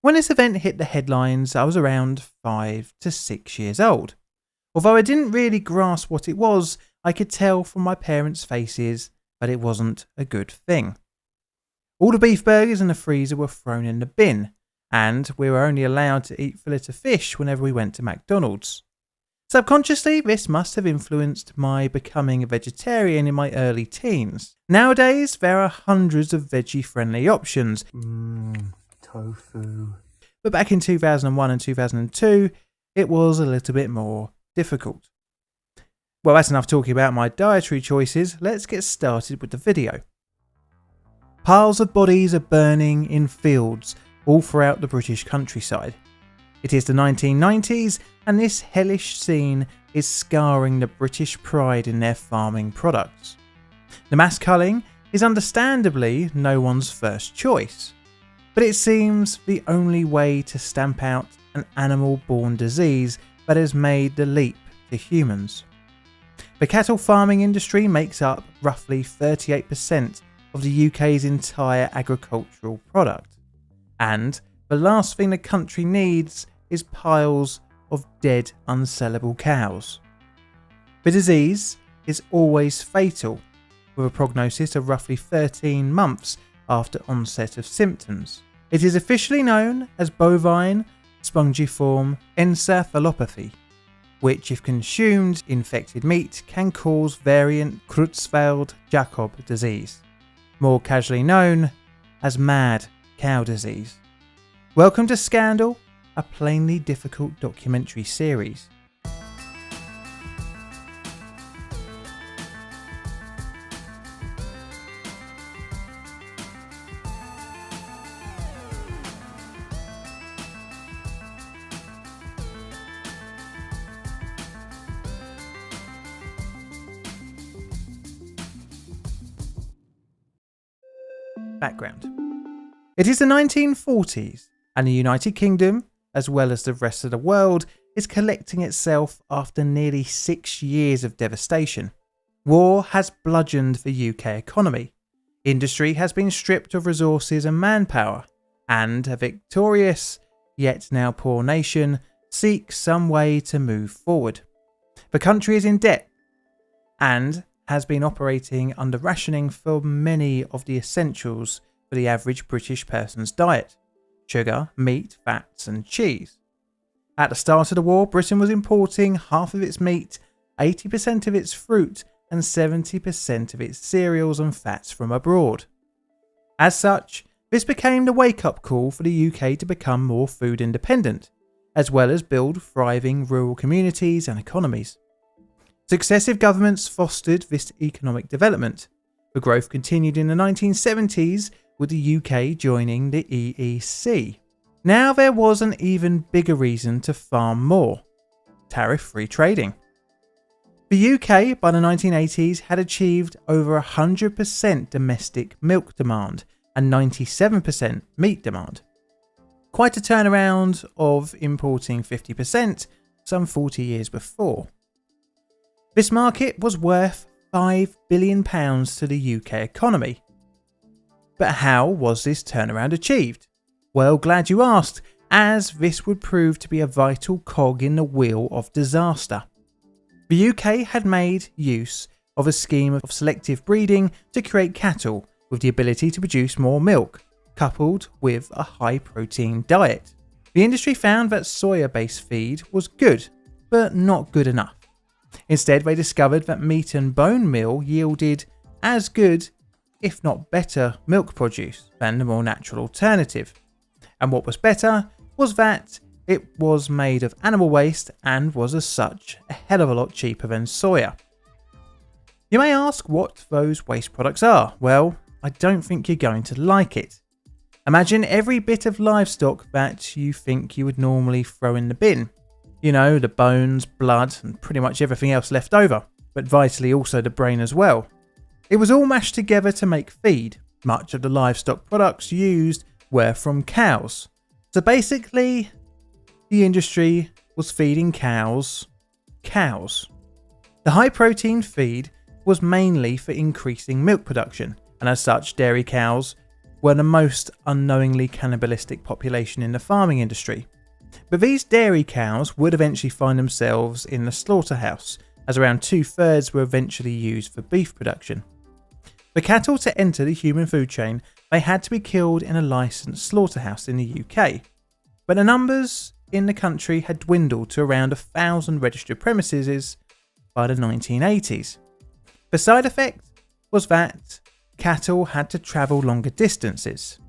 When this event hit the headlines, I was around 5 to 6 years old. Although I didn't really grasp what it was, I could tell from my parents' faces that it wasn't a good thing. All the beef burgers in the freezer were thrown in the bin, and we were only allowed to eat fillet of fish whenever we went to McDonald's. Subconsciously, this must have influenced my becoming a vegetarian in my early teens. Nowadays, there are hundreds of veggie-friendly options. Tofu. But back in 2001 and 2002, it was a little bit more difficult. Well, that's enough talking about my dietary choices. Let's get started with the video. Piles of bodies are burning in fields all throughout the British countryside. It is the 1990s, and this hellish scene is scarring the British pride in their farming products. The mass culling is understandably no one's first choice, but it seems the only way to stamp out an animal-borne disease that has made the leap to humans. The cattle farming industry makes up roughly 38% of the UK's entire agricultural product, and the last thing the country needs is piles of dead, unsellable cows. The disease is always fatal, with a prognosis of roughly 13 months after onset of symptoms. It is officially known as bovine spongiform encephalopathy, which, if consumed infected meat, can cause variant Creutzfeldt Jakob disease, more casually known as mad cow disease. Welcome to Scandal, a plainly difficult documentary series. Background. It is the 1940s, and the United Kingdom, as well as the rest of the world, is collecting itself after nearly 6 years of devastation. War has bludgeoned the UK economy. Industry has been stripped of resources and manpower, and a victorious, yet now poor nation seeks some way to move forward. The country is in debt, and has been operating under rationing for many of the essentials for the average British person's diet: sugar, meat, fats and cheese. At the start of the war, Britain was importing half of its meat, 80% of its fruit and 70% of its cereals and fats from abroad. As such, this became the wake-up call for the UK to become more food independent, as well as build thriving rural communities and economies. Successive governments fostered this economic development. The growth continued in the 1970s, with the UK joining the EEC. Now there was an even bigger reason to farm more: tariff-free trading. The UK by the 1980s had achieved over 100% domestic milk demand and 97% meat demand. Quite a turnaround of importing 50% some 40 years before. This market was worth £5 billion to the UK economy. But how was this turnaround achieved? Well, glad you asked, as this would prove to be a vital cog in the wheel of disaster. The UK had made use of a scheme of selective breeding to create cattle with the ability to produce more milk, coupled with a high-protein diet. The industry found that soya-based feed was good, but not good enough. Instead, they discovered that meat and bone meal yielded as good, if not better, milk produce than the more natural alternative. And what was better was that it was made of animal waste and was as such a hell of a lot cheaper than soya. You may ask what those waste products are. Well, I don't think you're going to like it. Imagine every bit of livestock that you think you would normally throw in the bin. You know, the bones, blood, and pretty much everything else left over, but vitally also the brain as well. It was all mashed together to make feed. Much of the livestock products used were from cows. So basically, the industry was feeding cows. The high protein feed was mainly for increasing milk production, and as such, dairy cows were the most unknowingly cannibalistic population in the farming industry. But these dairy cows would eventually find themselves in the slaughterhouse, as around 2/3 were eventually used for beef production. For cattle to enter the human food chain, they had to be killed in a licensed slaughterhouse in the UK. But the numbers in the country had dwindled to around 1,000 registered premises by the 1980s. The side effect was that cattle had to travel longer distances.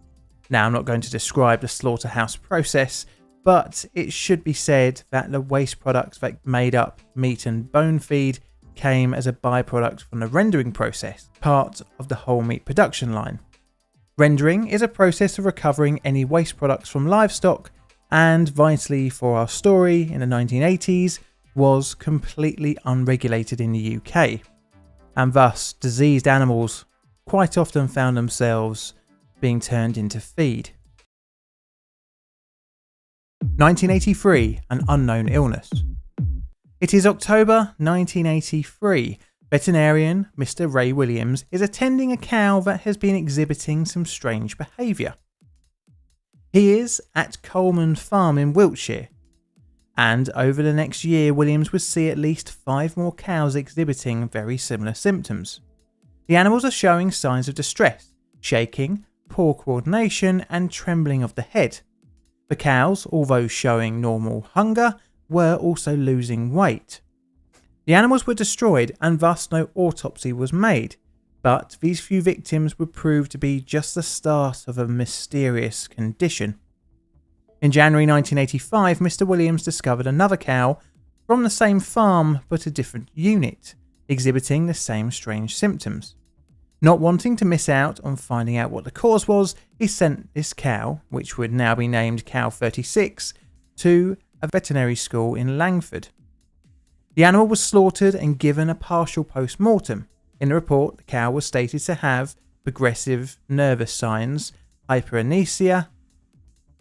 Now, I'm not going to describe the slaughterhouse process, but it should be said that the waste products that made up meat and bone feed came as a byproduct from the rendering process, part of the whole meat production line. Rendering is a process of recovering any waste products from livestock, and vitally for our story in the 1980s, was completely unregulated in the UK, and thus diseased animals quite often found themselves being turned into feed. 1983, an unknown illness. It is October 1983. Veterinarian Mr. Ray Williams is attending a cow that has been exhibiting some strange behaviour. He is at Coleman Farm in Wiltshire, and over the next year Williams would see at least 5 more cows exhibiting very similar symptoms. The animals are showing signs of distress, shaking, poor coordination and trembling of the head. The cows, although showing normal hunger, were also losing weight. The animals were destroyed and thus no autopsy was made, but these few victims would prove to be just the start of a mysterious condition. In January 1985, Mr. Williams discovered another cow from the same farm but a different unit, exhibiting the same strange symptoms. Not wanting to miss out on finding out what the cause was, he sent this cow, which would now be named Cow 36, to a veterinary school in Langford. The animal was slaughtered and given a partial post-mortem. In the report, the cow was stated to have progressive nervous signs, hyperemesia,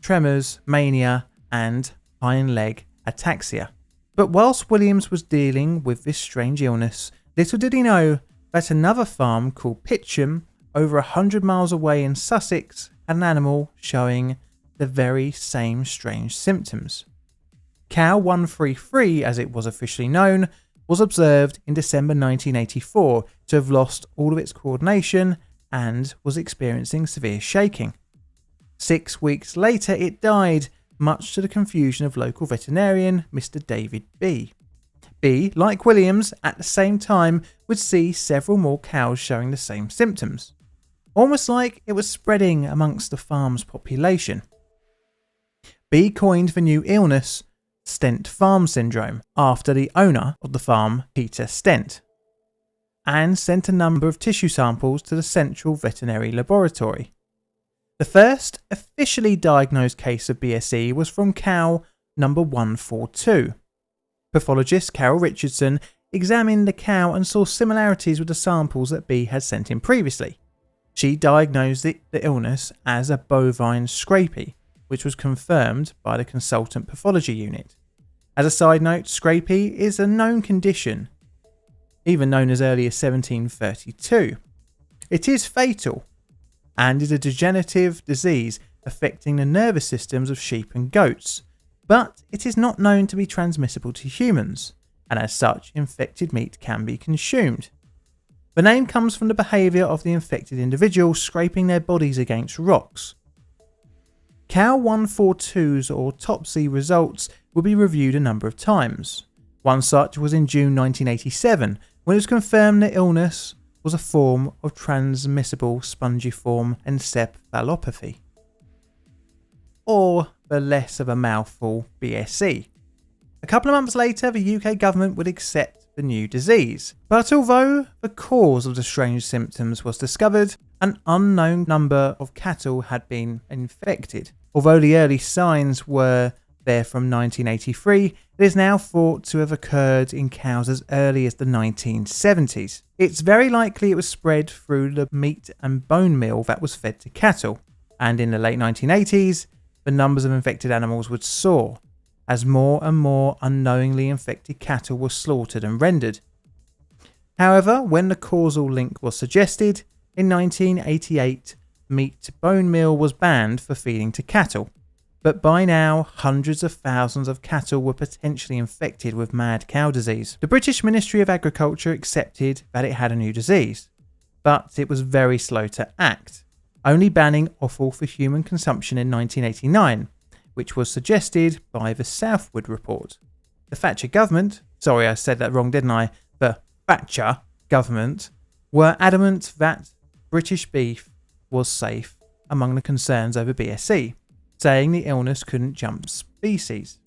tremors, mania, and hind leg ataxia. But whilst Williams was dealing with this strange illness, little did he know that another farm called Pitcham, over 100 miles away in Sussex, had an animal showing the very same strange symptoms. Cow 133, as it was officially known, was observed in December 1984 to have lost all of its coordination and was experiencing severe shaking. 6 weeks later it died, much to the confusion of local veterinarian Mr. David B. B, like Williams, at the same time would see several more cows showing the same symptoms, almost like it was spreading amongst the farm's population. B coined the new illness Stent Farm Syndrome after the owner of the farm, Peter Stent, and sent a number of tissue samples to the Central Veterinary Laboratory. The first officially diagnosed case of BSE was from cow number 142. Pathologist Carol Richardson examined the cow and saw similarities with the samples that B had sent in previously. She diagnosed the illness as a bovine scrapie, which was confirmed by the consultant pathology unit. As a side note, scrapie is a known condition, even known as early as 1732. It is fatal and is a degenerative disease affecting the nervous systems of sheep and goats, but it is not known to be transmissible to humans, and as such, infected meat can be consumed. The name comes from the behaviour of the infected individual scraping their bodies against rocks. Cow 142's autopsy results will be reviewed a number of times. One such was in June 1987, when it was confirmed the illness was a form of transmissible spongiform encephalopathy, or the less of a mouthful BSE. A couple of months later, the UK government would accept the new disease, but although the cause of the strange symptoms was discovered, an unknown number of cattle had been infected. Although the early signs were there from 1983, it is now thought to have occurred in cows as early as the 1970s. It's very likely it was spread through the meat and bone meal that was fed to cattle, and in the late 1980s, the numbers of infected animals would soar, as more and more unknowingly infected cattle were slaughtered and rendered. However, when the causal link was suggested, in 1988, meat bone meal was banned for feeding to cattle. But by now, hundreds of thousands of cattle were potentially infected with mad cow disease. The British Ministry of Agriculture accepted that it had a new disease, but it was very slow to act, only banning offal for human consumption in 1989, which was suggested by the Southwood Report. The Thatcher government, sorry I said that wrong didn't I, the Thatcher government, were adamant that British beef was safe among the concerns over BSE, saying the illness couldn't jump species.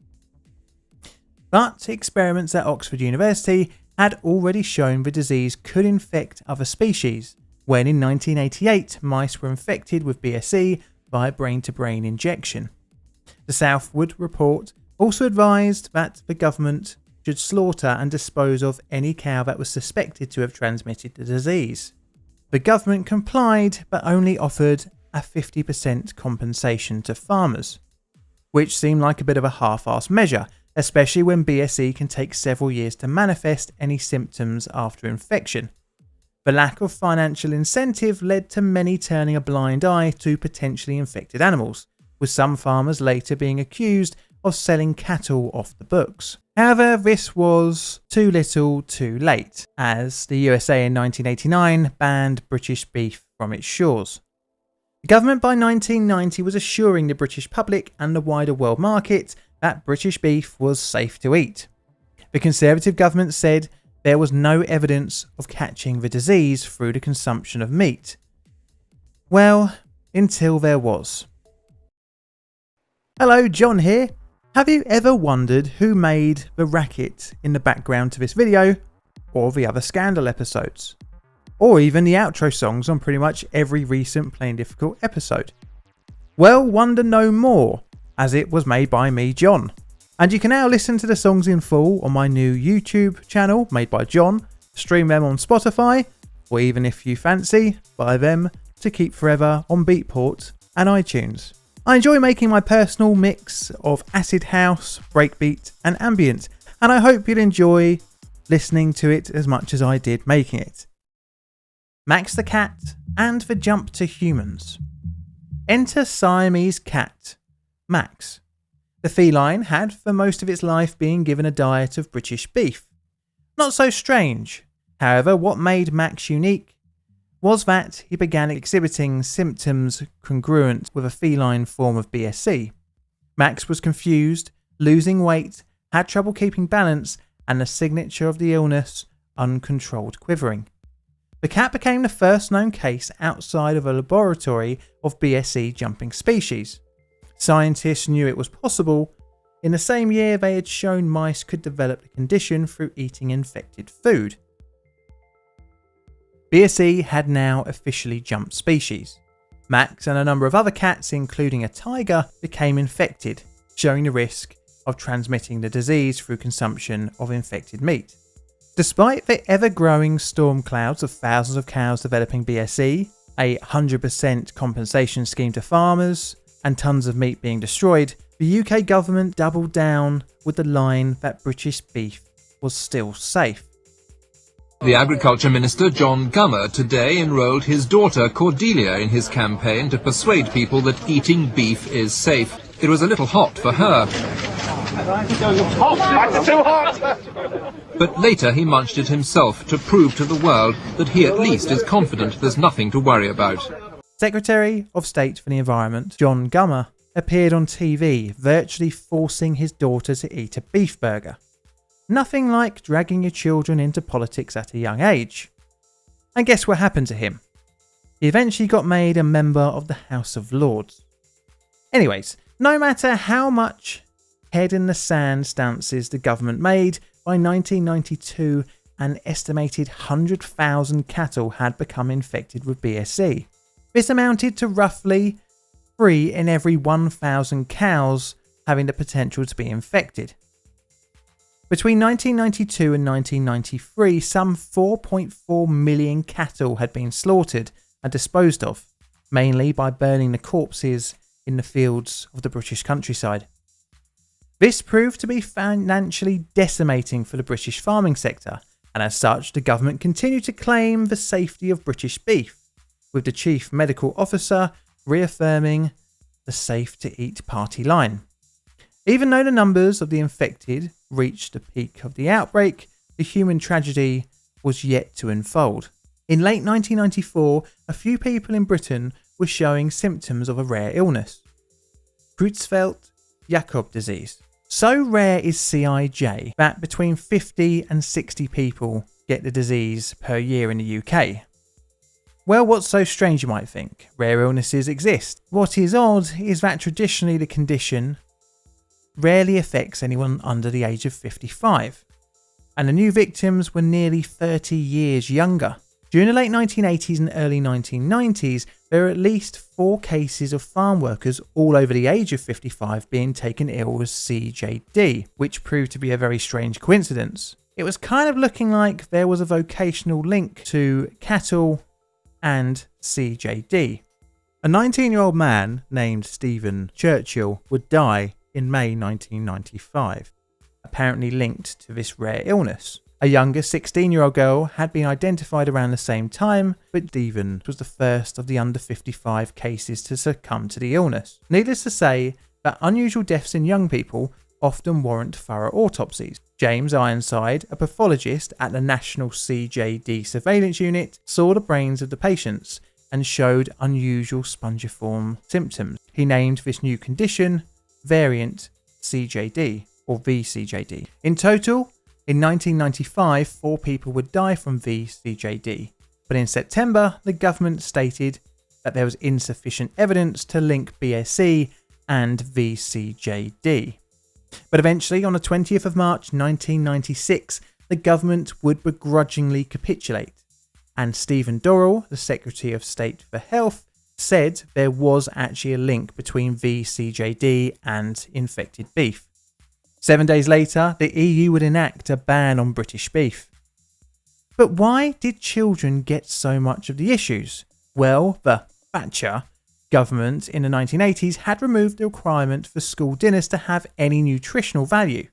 But experiments at Oxford University had already shown the disease could infect other species, when in 1988 mice were infected with BSE via brain-to-brain injection. The Southwood Report also advised that the government should slaughter and dispose of any cow that was suspected to have transmitted the disease. The government complied but only offered a 50% compensation to farmers, which seemed like a bit of a half-assed measure, especially when BSE can take several years to manifest any symptoms after infection. The lack of financial incentive led to many turning a blind eye to potentially infected animals, with some farmers later being accused of selling cattle off the books. However, this was too little too late, as the USA in 1989 banned British beef from its shores. The government by 1990 was assuring the British public and the wider world market that British beef was safe to eat. The Conservative government said there was no evidence of catching the disease through the consumption of meat. Well, until there was. Hello, John here. Have you ever wondered who made the racket in the background to this video, or the other Scandal episodes? Or even the outro songs on pretty much every recent Plain Difficult episode? Well, wonder no more, as it was made by me, John. And you can now listen to the songs in full on my new YouTube channel made by John, stream them on Spotify, or even if you fancy, buy them to keep forever on Beatport and iTunes. I enjoy making my personal mix of acid house, breakbeat and ambient, and I hope you'll enjoy listening to it as much as I did making it. Max the cat and the jump to humans. Enter Siamese cat, Max. The feline had for most of its life been given a diet of British beef. Not so strange. However, what made Max unique was that he began exhibiting symptoms congruent with a feline form of BSE. Max was confused, losing weight, had trouble keeping balance, and the signature of the illness, uncontrolled quivering. The cat became the first known case outside of a laboratory of BSE jumping species. Scientists knew it was possible. In the same year, they had shown mice could develop the condition through eating infected food. BSE had now officially jumped species. Max and a number of other cats, including a tiger, became infected, showing the risk of transmitting the disease through consumption of infected meat. Despite the ever-growing storm clouds of thousands of cows developing BSE, a 100% compensation scheme to farmers, and tons of meat being destroyed, the UK government doubled down with the line that British beef was still safe. The Agriculture Minister, John Gummer, today enrolled his daughter Cordelia in his campaign to persuade people that eating beef is safe. It was a little hot for her. But later he munched it himself to prove to the world that he at least is confident there's nothing to worry about. Secretary of State for the Environment, John Gummer, appeared on TV, virtually forcing his daughter to eat a beef burger. Nothing like dragging your children into politics at a young age. And guess what happened to him? He eventually got made a member of the House of Lords. Anyways, no matter how much head in the sand stances the government made, by 1992 an estimated 100,000 cattle had become infected with BSE. This amounted to roughly 3 in every 1,000 cows having the potential to be infected. Between 1992 and 1993, some 4.4 million cattle had been slaughtered and disposed of, mainly by burning the corpses in the fields of the British countryside. This proved to be financially decimating for the British farming sector, and as such the government continued to claim the safety of British beef, with the chief medical officer reaffirming the safe to eat party line. Even though the numbers of the infected reached the peak of the outbreak, the human tragedy was yet to unfold. In late 1994, a few people in Britain were showing symptoms of a rare illness, Creutzfeldt Jakob disease. So rare is CIJ that between 50 and 60 people get the disease per year in the UK. Well, what's so strange, you might think? Rare illnesses exist. What is odd is that traditionally the condition rarely affects anyone under the age of 55, and the new victims were nearly 30 years younger. During the late 1980s and early 1990s, there were at least 4 cases of farm workers all over the age of 55 being taken ill with CJD, which proved to be a very strange coincidence. It was kind of looking like there was a vocational link to cattle and CJD. A 19-year-old man named Stephen Churchill would die in May 1995, apparently linked to this rare illness. A younger 16-year-old girl had been identified around the same time, but Stephen was the first of the under 55 cases to succumb to the illness. Needless to say that unusual deaths in young people often warrant thorough autopsies. James Ironside, a pathologist at the National CJD Surveillance Unit, saw the brains of the patients and showed unusual spongiform symptoms. He named this new condition variant CJD, or vCJD. In total, in 1995, 4 people would die from vCJD, but in September, the government stated that there was insufficient evidence to link BSE and vCJD. But eventually, on the 20th of March 1996, the government would begrudgingly capitulate, and Stephen Dorrell, the Secretary of State for Health, said there was actually a link between vCJD and infected beef. 7 days later, the EU would enact a ban on British beef. But why did children get so much of the issues? Well, the Thatcher government in the 1980s had removed the requirement for school dinners to have any nutritional value.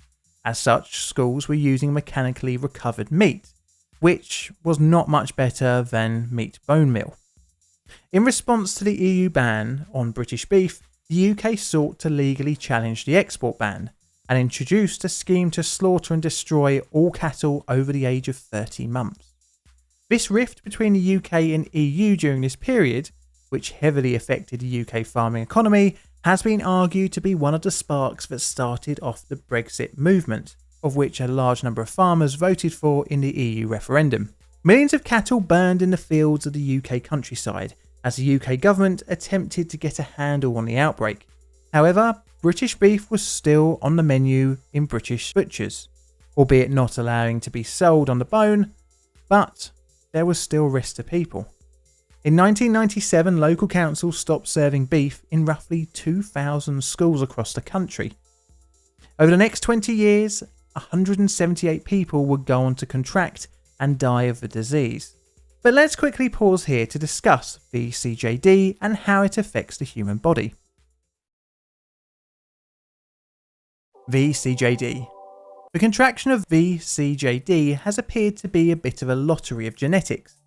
As such, schools were using mechanically recovered meat, which was not much better than meat bone meal. In response to the EU ban on British beef, the UK sought to legally challenge the export ban and introduced a scheme to slaughter and destroy all cattle over the age of 30 months. This rift between the UK and EU during this period, which heavily affected the UK farming economy, has been argued to be one of the sparks that started off the Brexit movement, of which a large number of farmers voted for in the EU referendum. Millions of cattle burned in the fields of the UK countryside as the UK government attempted to get a handle on the outbreak. However, British beef was still on the menu in British butchers, albeit not allowing to be sold on the bone, but there was still risk to people. In 1997, local councils stopped serving beef in roughly 2,000 schools across the country. Over the next 20 years, 178 people would go on to contract and die of the disease. But let's quickly pause here to discuss vCJD and how it affects the human body. vCJD. The contraction of vCJD has appeared to be a bit of a lottery of genetics,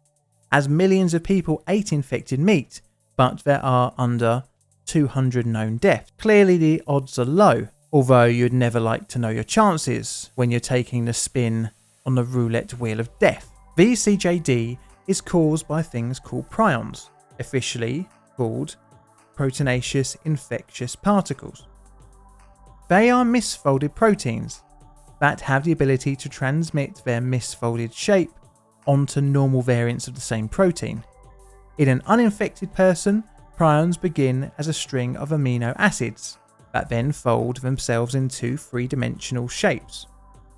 as millions of people ate infected meat, but there are under 200 known deaths. Clearly the odds are low, although you'd never like to know your chances when you're taking the spin on the roulette wheel of death. vCJD is caused by things called prions, officially called proteinaceous infectious particles. They are misfolded proteins that have the ability to transmit their misfolded shape onto normal variants of the same protein. In an uninfected person, prions begin as a string of amino acids that then fold themselves into 3-dimensional shapes.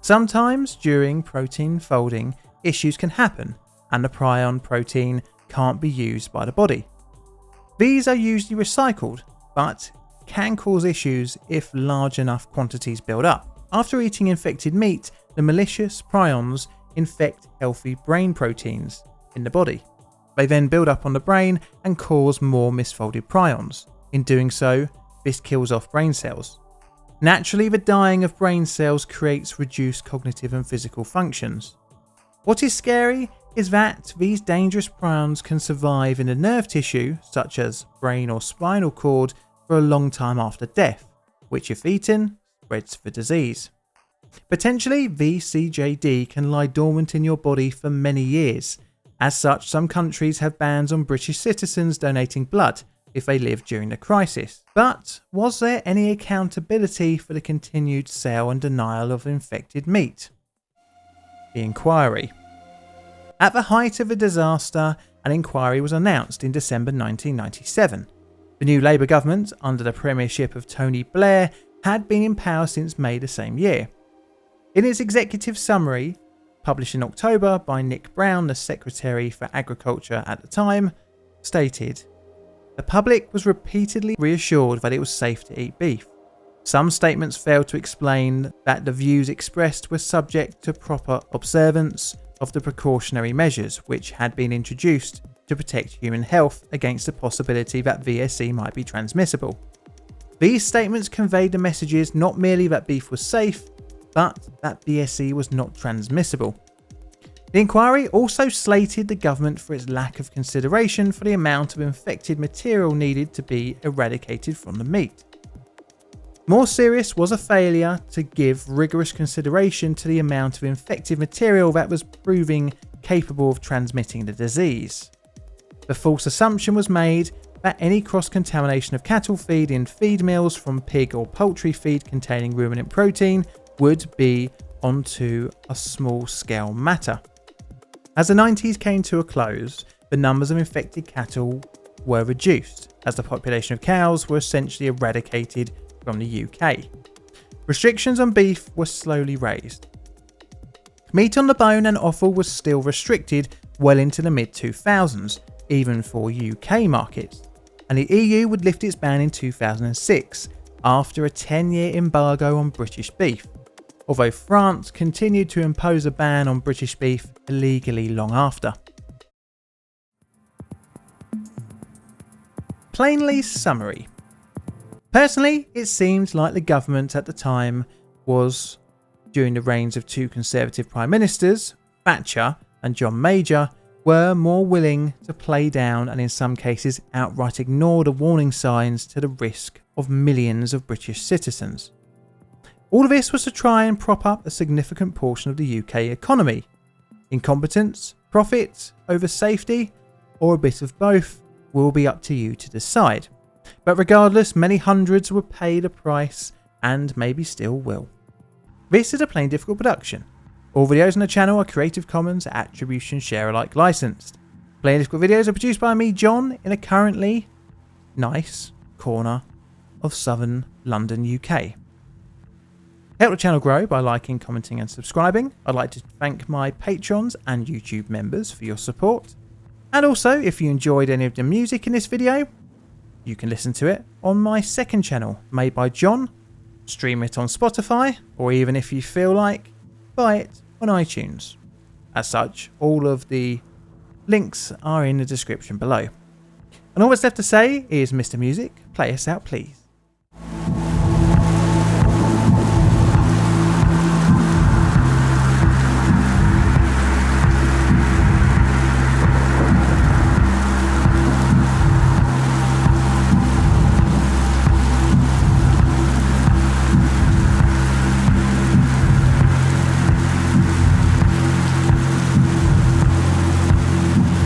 Sometimes during protein folding, issues can happen and the prion protein can't be used by the body. These are usually recycled, but can cause issues if large enough quantities build up. After eating infected meat, the malicious prions infect healthy brain proteins in the body. They then build up on the brain and cause more misfolded prions. In doing so, this kills off brain cells. Naturally, the dying of brain cells creates reduced cognitive and physical functions. What is scary is that these dangerous prions can survive in the nerve tissue, such as brain or spinal cord, for a long time after death, which if eaten, spreads the disease. Potentially, vCJD can lie dormant in your body for many years. As such, some countries have bans on British citizens donating blood if they live during the crisis. But was there any accountability for the continued sale and denial of infected meat? The inquiry. At the height of the disaster, an inquiry was announced in December 1997. The new Labour government, under the premiership of Tony Blair, had been in power since May the same year. In its executive summary, published in October by Nick Brown, the Secretary for Agriculture at the time, stated, "The public was repeatedly reassured that it was safe to eat beef. Some statements failed to explain that the views expressed were subject to proper observance of the precautionary measures which had been introduced to protect human health against the possibility that VSE might be transmissible. These statements conveyed the messages not merely that beef was safe, but that BSE was not transmissible." The inquiry also slated the government for its lack of consideration for the amount of infected material needed to be eradicated from the meat. More serious was a failure to give rigorous consideration to the amount of infected material that was proving capable of transmitting the disease. The false assumption was made that any cross-contamination of cattle feed in feed mills from pig or poultry feed containing ruminant protein would be onto a small-scale matter. As the 90s came to a close, the numbers of infected cattle were reduced, as the population of cows were essentially eradicated from the UK. Restrictions on beef were slowly raised. Meat on the bone and offal was still restricted well into the mid-2000s, even for UK markets, and the EU would lift its ban in 2006 after a 10-year embargo on British beef, although France continued to impose a ban on British beef illegally long after. Plainly summary. Personally, it seemed like the government at the time was, during the reigns of two Conservative Prime Ministers, Thatcher and John Major, were more willing to play down and in some cases outright ignore the warning signs to the risk of millions of British citizens. All of this was to try and prop up a significant portion of the UK economy. Incompetence, profit over safety, or a bit of both will be up to you to decide. But regardless, many hundreds were paid a price and maybe still will. This is a Plain Difficult production. All videos on the channel are Creative Commons Attribution Share Alike licensed. Plain Difficult videos are produced by me, John, in a currently nice corner of southern London, UK. Help the channel grow by liking, commenting and subscribing. I'd like to thank my patrons and YouTube members for your support. And also, if you enjoyed any of the music in this video, you can listen to it on my second channel, Made by John, stream it on Spotify, or even if you feel like, buy it on iTunes. As such, all of the links are in the description below. And all that's left to say is, Mr. Music, play us out please.